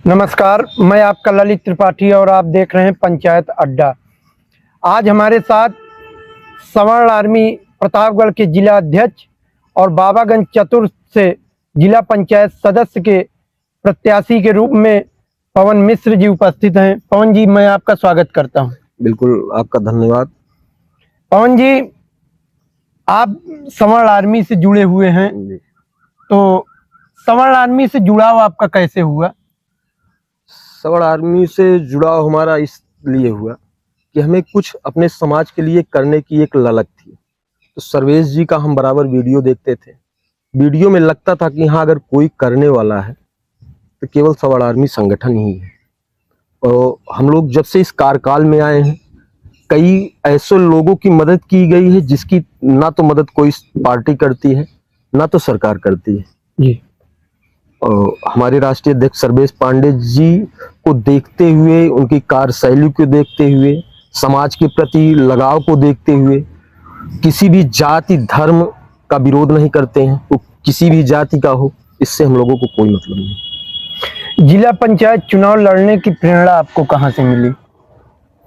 नमस्कार, मैं आपका ललित त्रिपाठी और आप देख रहे हैं पंचायत अड्डा। आज हमारे साथ सवर्ण आर्मी प्रतापगढ़ के जिला अध्यक्ष और बाबागंज चतुर्थ से जिला पंचायत सदस्य के प्रत्याशी के रूप में पवन मिश्र जी उपस्थित हैं। पवन जी, मैं आपका स्वागत करता हूं। बिल्कुल, आपका धन्यवाद। पवन जी, आप सवर्ण आर्मी से जुड़े हुए हैं, तो सवर्ण आर्मी से जुड़ाव आपका कैसे हुआ? सवर्ण आर्मी से जुड़ाव हमारा इसलिए हुआ कि हमें कुछ अपने समाज के लिए करने की एक ललक थी। तो सर्वेश जी का हम बराबर वीडियो देखते थे। वीडियो में लगता था कि हाँ, अगर कोई करने वाला है तो केवल सवर्ण आर्मी संगठन ही है। और हम लोग जब से इस कार्यकाल में आए हैं, कई ऐसे लोगों की मदद की गई है जिसकी ना तो मदद कोई पार्टी करती है ना तो सरकार करती है जी। और हमारे राष्ट्रीय अध्यक्ष सर्वेश पांडे जी को देखते हुए, उनकी कार्यशैली को देखते हुए, समाज के प्रति लगाव को देखते हुए, किसी भी जाति धर्म का विरोध नहीं करते हैं। वो किसी भी जाति का हो, इससे हम लोगों को कोई मतलब नहीं। जिला पंचायत चुनाव लड़ने की प्रेरणा आपको कहां से मिली?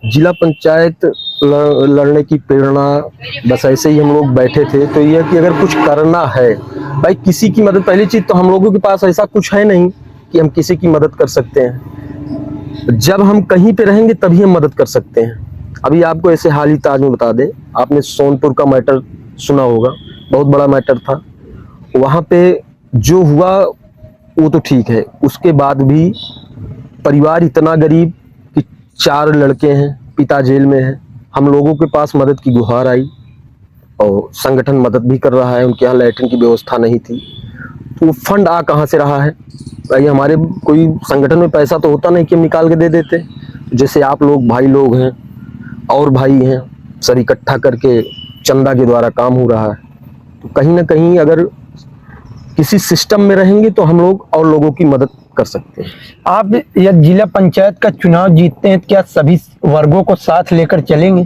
जिला पंचायत लड़ने की प्रेरणा बस ऐसे ही हम लोग बैठे थे तो यह कि अगर कुछ करना है भाई, किसी की मदद, पहली चीज तो हम लोगों के पास ऐसा कुछ है नहीं कि हम किसी की मदद कर सकते हैं। जब हम कहीं पे रहेंगे तभी हम मदद कर सकते हैं। अभी आपको ऐसे हाल ही ताज में बता दें, आपने सोनपुर का मैटर सुना होगा, बहुत बड़ा मैटर था। वहां पे जो हुआ वो तो ठीक है, उसके बाद भी परिवार इतना गरीब कि 4 लड़के हैं, पिता जेल में है। हम लोगों के पास मदद की गुहार आई और संगठन मदद भी कर रहा है। उनके यहाँ लैट्रिन की व्यवस्था नहीं थी तो वो फंड आ कहाँ से रहा है भाई? हमारे कोई संगठन में पैसा तो होता नहीं कि हम निकाल के दे देते। जैसे आप लोग भाई लोग हैं और भाई हैं, सर इकट्ठा करके चंदा के द्वारा काम हो रहा है। तो कहीं ना कहीं अगर किसी सिस्टम में रहेंगे तो हम लोग और लोगों की मदद कर सकते हैं। आप यह जिला पंचायत का चुनाव जीतते हैं, क्या सभी वर्गों को साथ लेकर चलेंगे?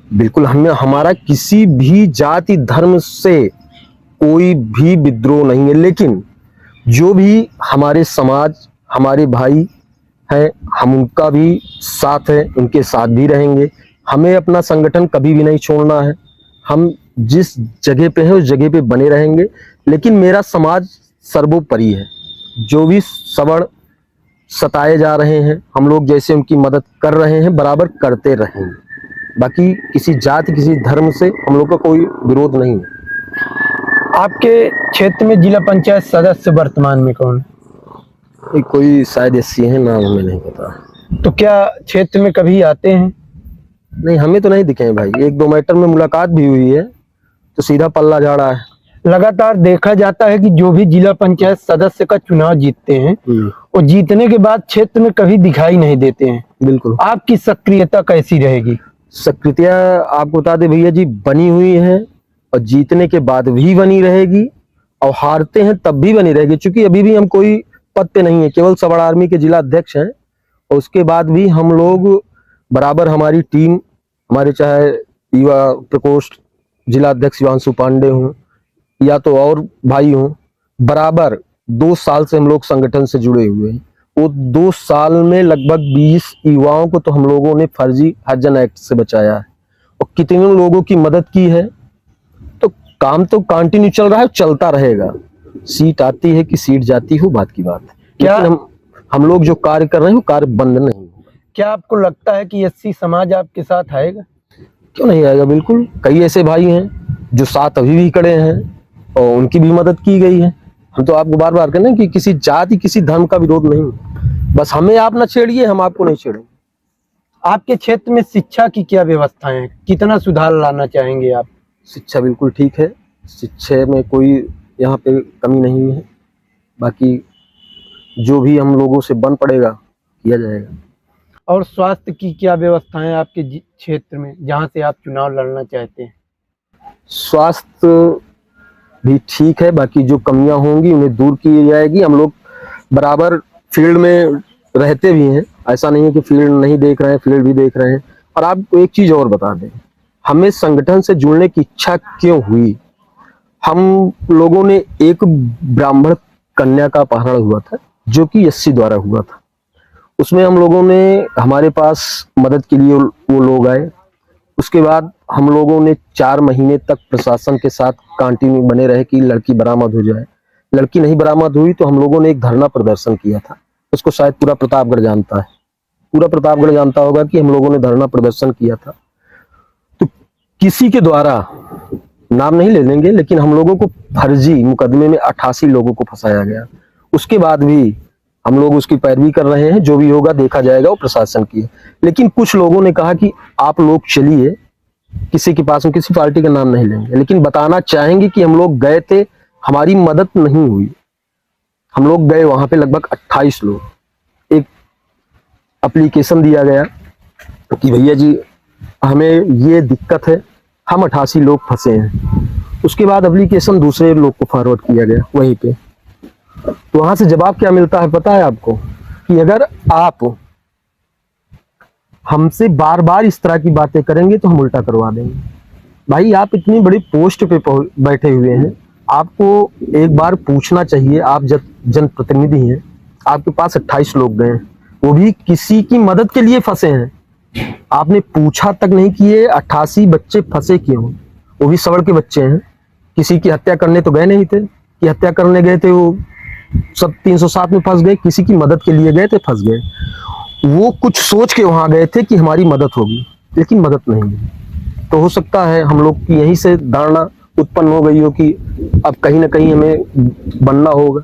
बिल्कुल, हमारा किसी भी जाति धर्म से कोई भी विद्रोह नहीं है, लेकिन जो भी हमारे समाज, हमारे भाई हैं, हम उनका भी साथ है, उनके साथ भी रहेंगे। हमें अपना संगठन कभी भी नहीं छोड़ना है। हम जिस जगह पे है उस जगह पे बने रहेंगे, लेकिन मेरा समाज सर्वोपरि है। जो भी सवर्ण सताए जा रहे हैं, हम लोग जैसे उनकी मदद कर रहे हैं, बराबर करते रहेंगे। बाकी किसी जाति, किसी धर्म से हम लोग का कोई विरोध नहीं है। आपके क्षेत्र में जिला पंचायत सदस्य वर्तमान में कौन है? कोई शायद एससी है, नाम हमें नहीं पता। तो क्या क्षेत्र में कभी आते हैं? नहीं, हमें तो नहीं दिखे हैं भाई। 1-2 मैटर में मुलाकात भी हुई है तो सीधा पल्ला झाड़ा है। लगातार देखा जाता है कि जो भी जिला पंचायत सदस्य का चुनाव जीतते हैं वो जीतने के बाद क्षेत्र में कभी दिखाई नहीं देते हैं। बिल्कुल। आपकी सक्रियता कैसी रहेगी? सक्रियता आपको बता दे भैया जी, बनी हुई है और जीतने के बाद भी बनी रहेगी और हारते हैं तब भी बनी रहेगी। क्योंकि अभी भी हम कोई पद पे नहीं है, केवल सवर्ण आर्मी के जिला अध्यक्ष हैं और उसके बाद भी हम लोग बराबर, हमारी टीम, हमारे चाहे युवा प्रकोष्ठ जिला अध्यक्ष शिवांशु पांडे हों या तो और भाई हों, बराबर 2 साल से हम लोग संगठन से जुड़े हुए हैं। वो 2 साल में लगभग 20 युवाओं को तो हम लोगों ने फर्जी हरिजन एक्ट से बचाया है और कितने लोगों की मदद की है। तो काम तो कंटिन्यू चल रहा है, चलता रहेगा। सीट आती है कि सीट जाती हो, बात की बात है। क्या हम लोग जो कार्य कर रहे हैं वो कार्य बंद नहीं होगा। क्या आपको लगता है कि एससी समाज आपके साथ आएगा? क्यों नहीं आएगा, बिल्कुल। कई ऐसे भाई हैं जो साथ अभी भी खड़े हैं और उनकी भी मदद की गई है। हम तो आपको बार बार कहना कि किसी जाति, किसी धर्म का विरोध नहीं, बस हमें आप ना छेड़िए, हम आपको नहीं छेड़ेंगे। आपके क्षेत्र में शिक्षा की क्या व्यवस्थाएं हैं? कितना सुधार लाना चाहेंगे आप? शिक्षा बिल्कुल ठीक है, शिक्षा में कोई यहाँ पे कमी नहीं है। बाकी जो भी हम लोगों से बन पड़ेगा किया जाएगा। और स्वास्थ्य की क्या व्यवस्थाएं आपके क्षेत्र में जहां से आप चुनाव लड़ना चाहते हैं? स्वास्थ्य भी ठीक है, बाकी जो कमियां होंगी उन्हें दूर की जाएगी। हम लोग बराबर फील्ड में रहते भी हैं, ऐसा नहीं है कि फील्ड नहीं देख रहे हैं, फील्ड भी देख रहे हैं। और आपको एक चीज और बता दें, हमें संगठन से जुड़ने की इच्छा क्यों हुई? हम लोगों ने एक ब्राह्मण कन्या का अपहरण हुआ था जो कि एससी द्वारा हुआ था। उसमें हम लोगों ने, हमारे पास मदद के लिए वो लोग आए। उसके बाद हम लोगों ने 4 महीने तक प्रशासन के साथ कंटिन्यू बने रहे कि लड़की बरामद हो जाए। लड़की नहीं बरामद हुई तो हम लोगों ने एक धरना प्रदर्शन किया था। उसको शायद पूरा प्रतापगढ़ जानता है, पूरा प्रतापगढ़ जानता होगा कि हम लोगों ने धरना प्रदर्शन किया था। तो किसी के द्वारा, नाम नहीं ले लेंगे, लेकिन हम लोगों को फर्जी मुकदमे में 88 लोगों को फंसाया गया। उसके बाद भी हम लोग उसकी पैरवी कर रहे हैं, जो भी होगा देखा जाएगा, वो प्रशासन की है। लेकिन कुछ लोगों ने कहा कि आप लोग चलिए, किसी के पास, हम किसी पार्टी का नाम नहीं लेंगे, लेकिन बताना चाहेंगे कि हम लोग गए थे, हमारी मदद नहीं हुई। हम लोग गए वहां पे लगभग 28 लोग। एक एप्लीकेशन दिया गया कि भैया जी हमें ये दिक्कत है, हम 88 लोग फंसे हैं। उसके बाद एप्लीकेशन दूसरे लोग को फॉरवर्ड किया गया वहीं पे। तो वहां से जवाब क्या मिलता है पता है आपको, कि अगर आप हमसे बार बार इस तरह की बातें करेंगे तो हम उल्टा करवा देंगे। भाई आप इतनी बड़ी पोस्ट पे बैठे हुए हैं, आपको एक बार पूछना चाहिए। आप जनप्रतिनिधि हैं, आपके पास 28 लोग गए हैं, वो भी किसी की मदद के लिए फंसे हैं। आपने पूछा तक नहीं कि ये 88 बच्चे फंसे क्यों, वो भी सवड़ के बच्चे हैं। किसी की हत्या करने तो गए नहीं थे, कि हत्या करने गए थे वो सब 307 में फंस गए, किसी की मदद के लिए गए थे, फंस गए। वो कुछ सोच के वहां गए थे कि हमारी मदद होगी, लेकिन मदद नहीं हुई। तो हो सकता है हम लोग की यहीं से धारणा उत्पन्न हो गई हो कि अब कहीं ना कहीं हमें बनना होगा।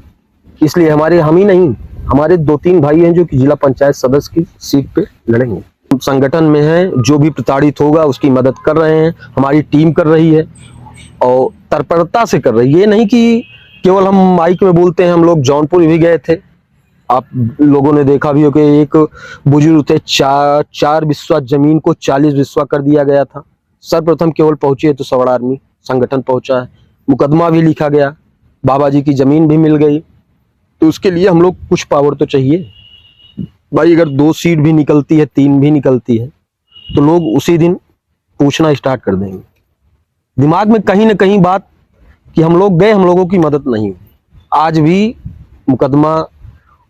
इसलिए हम ही नहीं, हमारे 2-3 भाई हैं जो कि जिला पंचायत सदस्य की सीट पे लड़ेंगे। संगठन में है, जो भी प्रताड़ित होगा उसकी मदद कर रहे हैं, हमारी टीम कर रही है और तत्परता से कर रही है। ये नहीं कि केवल हम माइक में बोलते हैं। हम लोग जौनपुर भी गए थे, आप लोगों ने देखा भी हो कि एक बुजुर्ग थे, 4 बिस्वा जमीन को 40 बिस्वा कर दिया गया था। सर्वप्रथम केवल पहुंची तो सवड़ आर्मी संगठन पहुंचा है, मुकदमा भी लिखा गया, बाबा जी की जमीन भी मिल गई। तो उसके लिए हम लोग कुछ पावर तो चाहिए भाई। अगर 2 सीट भी निकलती है, 3 भी निकलती है, तो लोग उसी दिन पूछना स्टार्ट कर देंगे। दिमाग में कहीं ना कहीं बात कि हम लोग गए, हम लोगों की मदद नहीं हुई। आज भी मुकदमा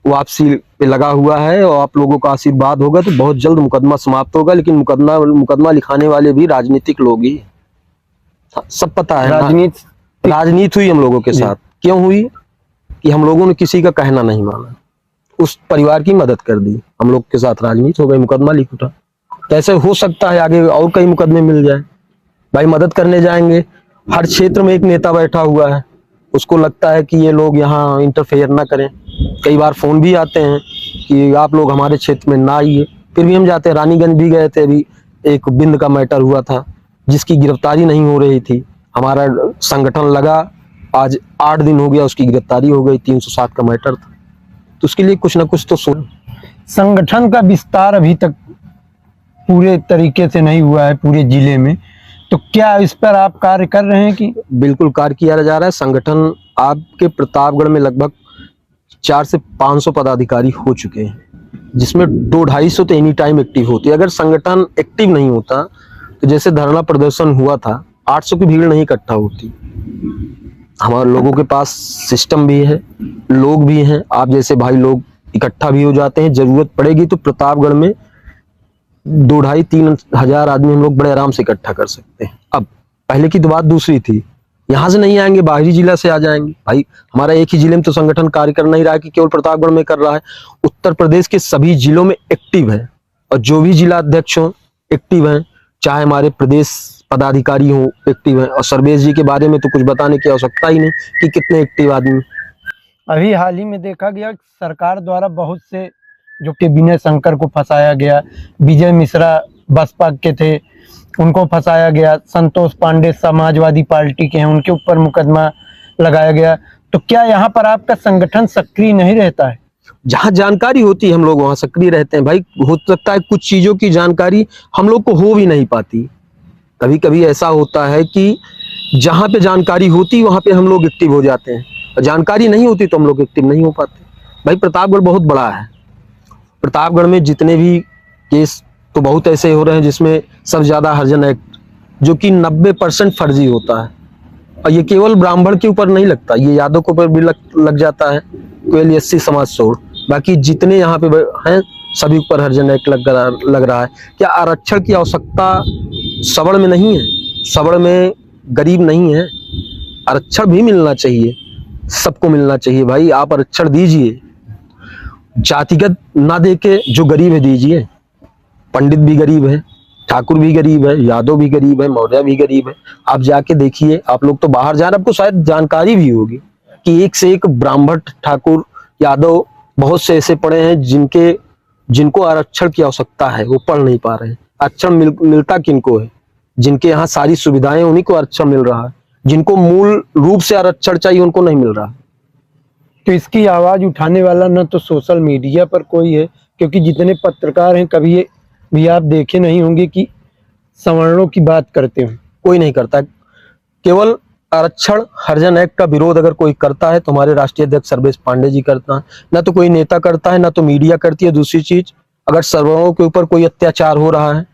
वापसी पे लगा हुआ है और आप लोगों का आशीर्वाद होगा तो बहुत जल्द मुकदमा समाप्त होगा। लेकिन मुकदमा लिखाने वाले भी राजनीतिक लोग ही, सब पता है। राजनीति हुई हम लोगों के साथ, क्यों हुई? कि हम लोगों ने किसी का कहना नहीं माना, उस परिवार की मदद कर दी, हम लोग के साथ राजनीति हो गई, मुकदमा लिख उठा। तो ऐसे हो सकता है आगे और कई मुकदमे मिल जाए। भाई मदद करने जाएंगे, हर क्षेत्र में एक नेता बैठा हुआ है, उसको लगता है कि ये लोग यहाँ इंटरफेयर ना करें। कई बार फोन भी आते हैं कि आप लोग हमारे क्षेत्र में ना आइए, फिर भी हम जाते हैं। रानीगंज भी गए थे, अभी एक बिंद का मैटर हुआ था जिसकी गिरफ्तारी नहीं हो रही थी। हमारा संगठन लगा, आज 8 दिन हो गया, उसकी गिरफ्तारी हो गई। 307 का मैटर था। तो उसके लिए कुछ ना कुछ तो संगठन का विस्तार अभी तक पूरे तरीके से नहीं हुआ है पूरे जिले में, तो क्या इस पर आप कार्य कर रहे हैं? कि बिल्कुल कार्य किया जा रहा है। संगठन आपके प्रतापगढ़ में लगभग 400 से 500 पदाधिकारी हो चुके हैं, जिसमें 200-250 तो एनी टाइम एक्टिव होती है। अगर संगठन एक्टिव नहीं होता तो जैसे धरना प्रदर्शन हुआ था, 800 की भीड़ नहीं इकट्ठा होती। हमारे लोगों के पास सिस्टम भी है, लोग भी हैं, आप जैसे भाई लोग इकट्ठा भी हो जाते हैं। जरूरत पड़ेगी तो प्रतापगढ़ में 2-2.5-3 हजार आदमी हम लोग बड़े आराम से इकट्ठा कर सकते हैं। अब पहले की तो बात दूसरी थी, यहाँ से नहीं आएंगे, बाहरी जिला से आ जाएंगे। भाई हमारा एक ही जिले में तो संगठन कार्य कर नहीं रहा है कि केवल प्रतापगढ़ में कर रहा है, उत्तर प्रदेश के सभी जिलों में एक्टिव है। और जो भी जिला अध्यक्ष हो एक्टिव हैं, चाहे हमारे प्रदेश पदाधिकारी हो एक्टिव हैं। और सर्वेश जी के बारे में तो कुछ बताने की आवश्यकता ही नहीं कि कितने एक्टिव आदमी। अभी हाल ही में देखा गया सरकार द्वारा बहुत से, जो कि विनय शंकर को फंसाया गया, विजय मिश्रा बसपा के थे उनको फंसाया गया, संतोष पांडे समाजवादी पार्टी के हैं उनके ऊपर मुकदमा लगाया गया। तो क्या यहाँ पर आपका संगठन सक्रिय नहीं रहता है? जहाँ जानकारी होती है हम लोग वहाँ सक्रिय रहते हैं। भाई हो सकता है कुछ चीजों की जानकारी हम लोग को हो भी नहीं पाती। कभी कभी ऐसा होता है कि जहाँ पे जानकारी होती वहाँ पे हम लोग एक्टिव हो जाते हैं, और जानकारी नहीं होती तो हम लोग एक्टिव नहीं हो पाते। भाई प्रतापगढ़ बहुत बड़ा है, प्रतापगढ़ में जितने भी केस तो बहुत ऐसे हो रहे हैं जिसमें सबसे ज्यादा हरिजन एक्ट, जो कि 90% फर्जी होता है। और ये केवल ब्राह्मण के ऊपर नहीं लगता, ये यादव के ऊपर भी लग जाता है, केवल SC समाज छोड़। बाकी जितने यहाँ पे हैं सभी ऊपर हरिजन एक्ट लग रहा है। क्या आरक्षण की आवश्यकता सवर्ण में नहीं है? सवर्ण में गरीब नहीं है, आरक्षण भी मिलना चाहिए, सबको मिलना चाहिए भाई। आप आरक्षण दीजिए, जातिगत ना देके जो गरीब है दीजिए। पंडित भी गरीब है, ठाकुर भी गरीब है, यादव भी गरीब है, मौर्य भी गरीब है। आप जाके देखिए, आप लोग तो बाहर जा रहे हैं, आपको शायद जानकारी भी होगी कि एक से एक ब्राह्मण, ठाकुर, यादव बहुत से ऐसे पढ़े हैं जिनको आरक्षण की आवश्यकता है, वो पढ़ नहीं पा रहे हैं। आरक्षण मिलता किनको है? जिनके यहाँ सारी सुविधाएं, उन्हीं को आरक्षण मिल रहा है। जिनको मूल रूप से आरक्षण चाहिए उनको नहीं मिल रहा। तो इसकी आवाज उठाने वाला न तो सोशल मीडिया पर कोई है, क्योंकि जितने पत्रकार हैं कभी भी आप देखे नहीं होंगे कि सवर्णों की बात करते हो। कोई नहीं करता। केवल आरक्षण हरिजन एक्ट का विरोध अगर कोई करता है तो हमारे राष्ट्रीय अध्यक्ष सर्वेश पांडे जी करता है, ना तो कोई नेता करता है, ना तो मीडिया करती है। दूसरी चीज, अगर सवर्णों के ऊपर कोई अत्याचार हो रहा है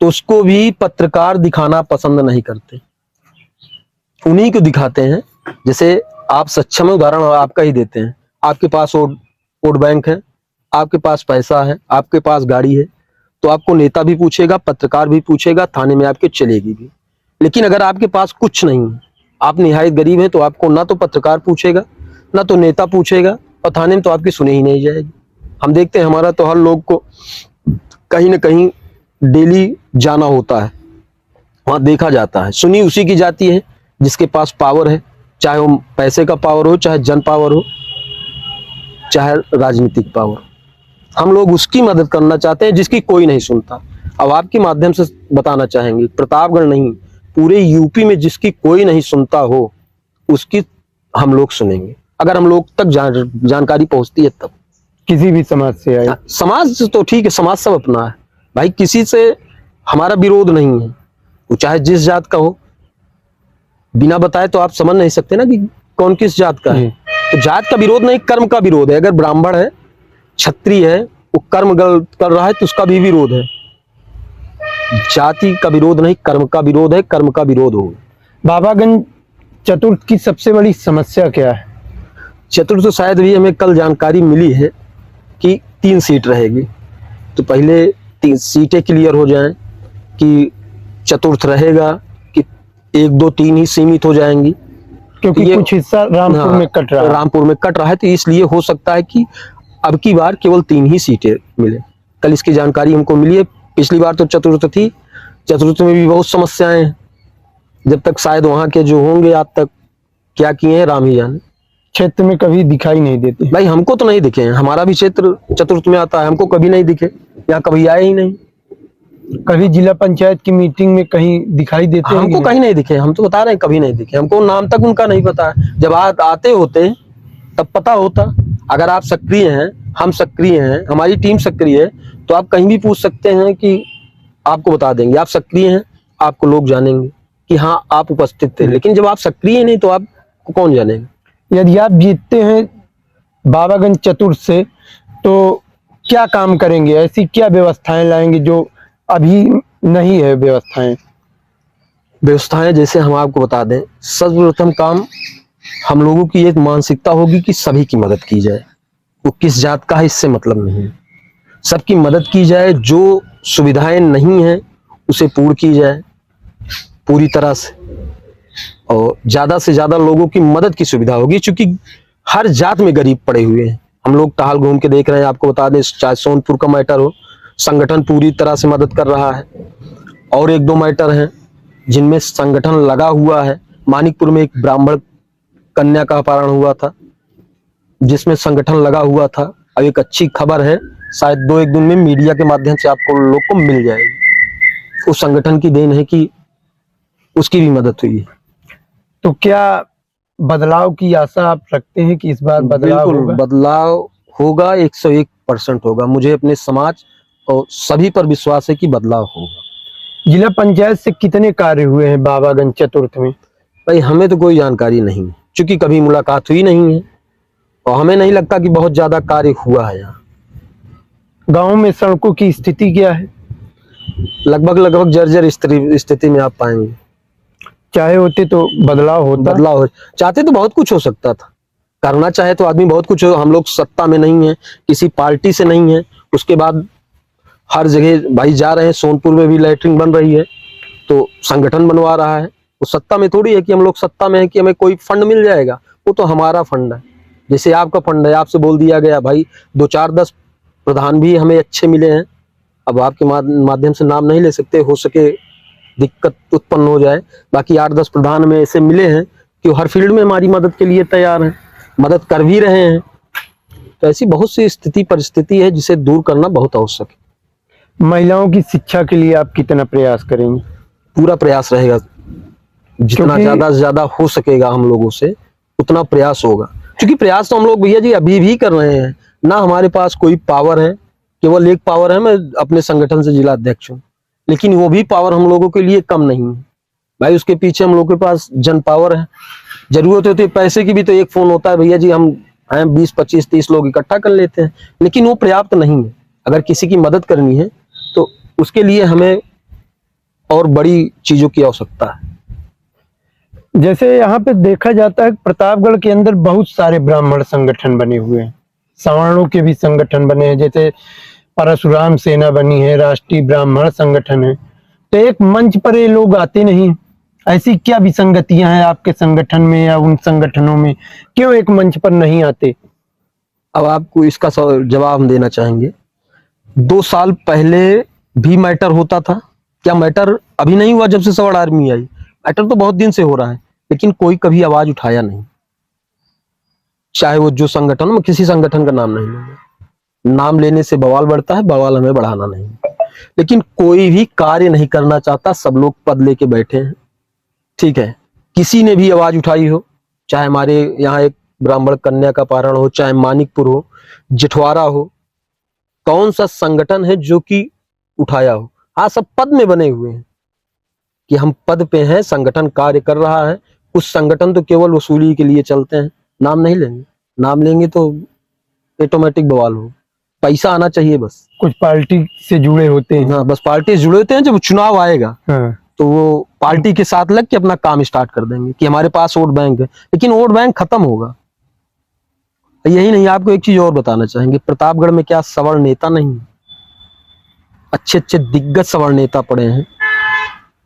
तो उसको भी पत्रकार दिखाना पसंद नहीं करते, उन्हीं को दिखाते हैं। जैसे आप सक्षम, उदाहरण आपका ही देते हैं, आपके पास वोट बैंक है, आपके पास पैसा है, आपके पास गाड़ी है, तो आपको नेता भी पूछेगा, पत्रकार भी पूछेगा, थाने में आपके चलेगी भी। लेकिन अगर आपके पास कुछ नहीं है, आप निहायत गरीब हैं, तो आपको ना तो पत्रकार पूछेगा, ना तो नेता पूछेगा, और थाने में तो आपकी सुनी ही नहीं जाएगी। हम देखते हैं, हमारा तो हर लोग को कहीं ना कहीं डेली जाना होता है, वहां देखा जाता है। सुनी उसी की जाती है जिसके पास पावर है, चाहे वो पैसे का पावर हो, चाहे जन पावर हो, चाहे राजनीतिक पावर। हम लोग उसकी मदद करना चाहते हैं जिसकी कोई नहीं सुनता। अब आपके माध्यम से बताना चाहेंगे, प्रतापगढ़ नहीं, पूरे यूपी में जिसकी कोई नहीं सुनता हो, उसकी हम लोग सुनेंगे, अगर हम लोग तक जानकारी पहुंचती है तब। किसी भी समाज से आए। समाज तो ठीक है, समाज सब अपना है भाई, किसी से हमारा विरोध नहीं है, वो चाहे जिस जात का हो। बिना बताए तो आप समझ नहीं सकते ना कि कौन किस जात का है। तो जात का विरोध नहीं, कर्म का विरोध है। अगर ब्राह्मण है, क्षत्रिय है, वो कर्म गलत कर रहा है तो उसका भी विरोध है। जाति का विरोध नहीं, कर्म का विरोध है, कर्म का विरोध हो। बाबागंज चतुर्थ की सबसे बड़ी समस्या क्या है? चतुर्थ तो शायद भी हमें कल जानकारी मिली है कि 3 सीट रहेगी, तो पहले 3 सीटें क्लियर हो जाएं कि चतुर्थ रहेगा कि 1, 2, 3 ही सीमित हो जाएंगी, क्योंकि कुछ हिस्सा रामपुर में कट रहा है। रामपुर में कट रहा है, तो इसलिए हो सकता है कि अब की बार केवल 3 ही सीटें मिले। कल इसकी जानकारी हमको मिली है। पिछली बार तो चतुर्थ थी, चतुर्थ में भी बहुत समस्याएं हैं। जब तक शायद वहां के जो होंगे आज तक क्या किए हैं राम ही जाने। क्षेत्र में कभी दिखाई नहीं देते भाई, हमको तो नहीं दिखे हैं, हमारा भी क्षेत्र चतुर्थ में आता है, हमको कभी नहीं दिखे, यहाँ कभी आए ही नहीं। कभी जिला पंचायत की मीटिंग में कहीं दिखाई देते हैं? हमको कहीं नहीं दिखे, हम तो बता रहे हैं कभी नहीं दिखे। हमको नाम तक उनका नहीं पता है। जब आते होते तब पता होता। अगर आप सक्रिय हैं, हम सक्रिय हैं, हमारी टीम सक्रिय है, तो आप कहीं भी पूछ सकते हैं कि आपको बता देंगे। आप सक्रिय हैं, आपको लोग जानेंगे कि हाँ आप उपस्थित थे। लेकिन जब आप सक्रिय नहीं तो आपको कौन जानेगा? यदि आप जीतते हैं बाबागंज चतुर्थ से, तो क्या काम करेंगे? ऐसी क्या व्यवस्थाएं लाएंगे जो अभी नहीं है? व्यवस्थाएं जैसे हम आपको बता दें, सर्वप्रथम काम हम लोगों की एक मानसिकता होगी कि सभी की मदद की जाए। वो किस जात का है इससे मतलब नहीं है, सबकी मदद की जाए। जो सुविधाएं नहीं है उसे पूर्ण की जाए पूरी तरह से, और ज्यादा से ज्यादा लोगों की मदद की सुविधा होगी, क्योंकि हर जात में गरीब पड़े हुए हैं। हम लोग टहल घूम के देख रहे हैं। आपको बता दें, चाहे सोनपुर का मैटर हो, संगठन पूरी तरह से मदद कर रहा है। और 1-2 मैटर हैं जिनमें संगठन लगा हुआ है। मानिकपुर में एक ब्राह्मण कन्या का अपहरण हुआ था, जिसमें संगठन लगा हुआ था। अब एक अच्छी खबर है, शायद 2-1 दिन में मीडिया के माध्यम से आपको लोग को मिल जाएगी। उस संगठन की देन है कि उसकी भी मदद हुई है। तो क्या बदलाव की आशा आप रखते हैं कि इस बार बदलाव होगा? बदलाव होगा, 101% होगा। मुझे अपने समाज और सभी पर विश्वास है कि बदलाव होगा। जिला पंचायत से कितने कार्य हुए हैं बाबागंज चतुर्थ में? भाई, हमें तो कोई जानकारी नहीं है, क्योंकि कभी मुलाकात हुई नहीं है, और हमें नहीं लगता कि बहुत ज्यादा कार्य हुआ है। यहाँ गांव में सड़कों की स्थिति क्या है? लगभग जर्जर स्थिति में आप पाएंगे। चाहे होते तो बदलाव होता। चाहते तो बहुत कुछ हो सकता था, करना चाहे तो आदमी बहुत कुछ हो। हम लोग सत्ता में नहीं है, किसी पार्टी से नहीं है, उसके बाद हर जगह भाई जा रहे हैं, सोनपुर में भी लैट्रिन बन रही है, तो संगठन बनवा रहा है। वो सत्ता में थोड़ी है कि हम लोग सत्ता में है कि हमें कोई फंड मिल जाएगा, वो तो हमारा फंड है। जैसे आपका फंड है, आपसे बोल दिया गया भाई 2-4-10 प्रधान भी हमें अच्छे मिले हैं, अब आपके माध्यम से नाम नहीं ले सकते, हो सके दिक्कत उत्पन्न हो जाए, बाकी 8-10 प्रधान में ऐसे मिले हैं कि हर फील्ड में हमारी मदद के लिए तैयार हैं, मदद कर भी रहे हैं। तो ऐसी बहुत सी स्थिति परिस्थिति है जिसे दूर करना बहुत आवश्यक है। महिलाओं की शिक्षा के लिए आप कितना प्रयास करेंगे? पूरा प्रयास रहेगा, जितना ज्यादा से ज्यादा हो सकेगा हम लोगों से उतना प्रयास होगा, क्योंकि प्रयास तो हम लोग भैया जी अभी भी कर रहे हैं ना। हमारे पास कोई पावर है, केवल एक पावर है, मैं अपने संगठन से जिला अध्यक्ष हूँ, लेकिन वो भी पावर हम लोगों के लिए कम नहीं है भाई। उसके पीछे हम लोगों के पास जन पावर है। जरूरत होती है पैसे की भी तो एक फोन होता है, भैया जी हम 20-25-30 लोग इकट्ठा कर लेते हैं, लेकिन वो पर्याप्त नहीं है। अगर किसी की मदद करनी है तो उसके लिए हमें और बड़ी चीजों की आवश्यकता है। जैसे यहाँ पे देखा जाता है प्रतापगढ़ के अंदर बहुत सारे ब्राह्मण संगठन बने हुए हैं, सवर्णों के भी संगठन बने हैं, जैसे परशुराम सेना बनी है, राष्ट्रीय ब्राह्मण संगठन है। तो एक मंच पर ये लोग आते नहीं, ऐसी क्या विसंगतियां हैं आपके संगठन में या उन संगठनों में, क्यों एक मंच पर नहीं आते? अब आपको इसका जवाब हम देना चाहेंगे। 2 साल पहले भी मैटर होता था क्या? मैटर अभी नहीं हुआ जब से सवर्ण आर्मी आई, मैटर तो बहुत दिन से हो रहा है, लेकिन कोई कभी आवाज उठाया नहीं। चाहे वो जो संगठन, में किसी संगठन का नाम नहीं लूंगा, नाम लेने से बवाल बढ़ता है, बवाल हमें बढ़ाना नहीं। लेकिन कोई भी कार्य नहीं करना चाहता, सब लोग पद लेके बैठे हैं, ठीक है। किसी ने भी आवाज उठाई हो, चाहे हमारे यहाँ एक ब्राह्मण कन्या का पारण हो, चाहे मानिकपुर हो, जिठवारा हो, कौन सा संगठन है जो कि उठाया हो? हाँ, सब पद में बने हुए हैं कि हम पद पे हैं, संगठन कार्य कर रहा है। कुछ संगठन तो केवल वसूली के लिए चलते हैं, नाम नहीं लेंगे, नाम लेंगे तो ऑटोमेटिक बवाल हो। पैसा आना चाहिए बस। कुछ पार्टी से जुड़े होते हैं। हाँ, बस पार्टी से जुड़े होते हैं। जब चुनाव आएगा हाँ। तो वो पार्टी के साथ लग के अपना काम स्टार्ट कर देंगे कि हमारे पास वोट बैंक है, लेकिन वोट बैंक खत्म होगा। यही नहीं, आपको एक चीज और बताना चाहेंगे, प्रतापगढ़ में क्या सवर्ण नेता नहीं है? अच्छे अच्छे दिग्गज सवर्ण नेता पड़े हैं,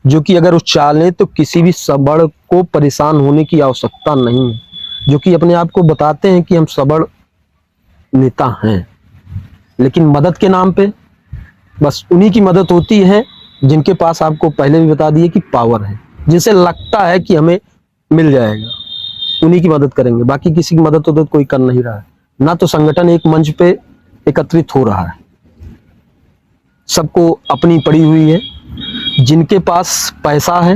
जो कि अगर उचालें तो किसी भी सवर्ण को परेशान होने की आवश्यकता नहीं है, जो कि अपने आप को बताते हैं कि हम सवर्ण नेता हैं। लेकिन मदद के नाम पे बस उन्हीं की मदद होती है जिनके पास, आपको पहले भी बता दिए, कि पावर है, जिनसे लगता है कि हमें मिल जाएगा, उन्हीं की मदद करेंगे। बाकी किसी की मदद तो कोई कर नहीं रहा है ना। तो संगठन एक मंच पे एकत्रित हो रहा है, सबको अपनी पड़ी हुई है। जिनके पास पैसा है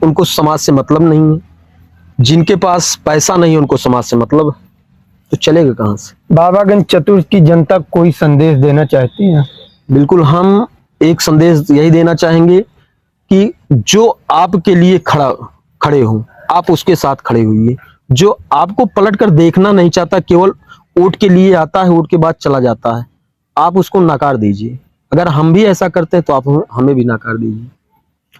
उनको समाज से मतलब नहीं है, जिनके पास पैसा नहीं है उनको समाज से मतलब है, तो चलेगा कहां से? बाबागंज चतुर्थ की जनता कोई संदेश देना चाहती है? बिल्कुल, हम एक संदेश यही देना चाहेंगे कि जो आपके लिए खड़े हो, आप उसके साथ खड़े हुइए। जो आपको पलट कर देखना नहीं चाहता, केवल वोट के लिए आता है, वोट के बाद चला जाता है, आप उसको नकार दीजिए। अगर हम भी ऐसा करते हैं तो आप हमें भी नकार दीजिए।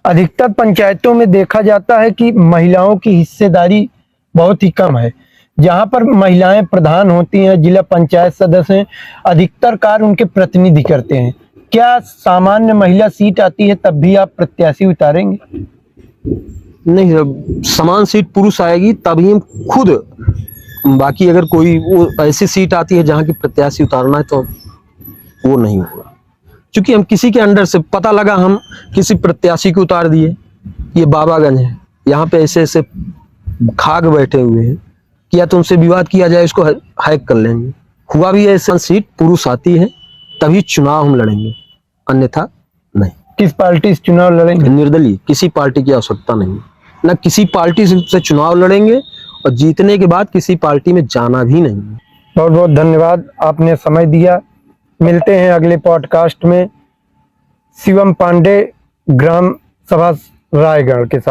अधिकतर पंचायतों में देखा जाता है कि महिलाओं की हिस्सेदारी बहुत ही कम है। जहां पर महिलाएं प्रधान होती हैं, जिला पंचायत सदस्य हैं, अधिकतर कार्य उनके प्रतिनिधि करते हैं। क्या सामान्य महिला सीट आती है तब भी आप प्रत्याशी उतारेंगे? नहीं, जब समान सीट पुरुष आएगी तभी हम खुद, बाकी अगर कोई वो ऐसी सीट आती है जहां की प्रत्याशी उतारना है तो वो नहीं होगा, क्योंकि हम किसी के अंडर से, पता लगा हम किसी प्रत्याशी को उतार दिए, ये बाबागंज है, यहाँ पे ऐसे ऐसे खाग बैठे हुए हैं, या तो उनसे विवाद किया जाए, इसको हैक कर लेंगे। हुआ भी ऐसा, सीट पुरुष आती है तभी चुनाव हम लड़ेंगे, अन्यथा नहीं। किस पार्टी से चुनाव लड़ेंगे? निर्दलीय, किसी पार्टी की आवश्यकता नहीं, ना किसी पार्टी से चुनाव लड़ेंगे, और जीतने के बाद किसी पार्टी में जाना भी नहीं। बहुत बहुत धन्यवाद, आपने समय दिया। मिलते हैं अगले पॉडकास्ट में शिवम पांडे, ग्राम सभा रायगढ़ के साथ।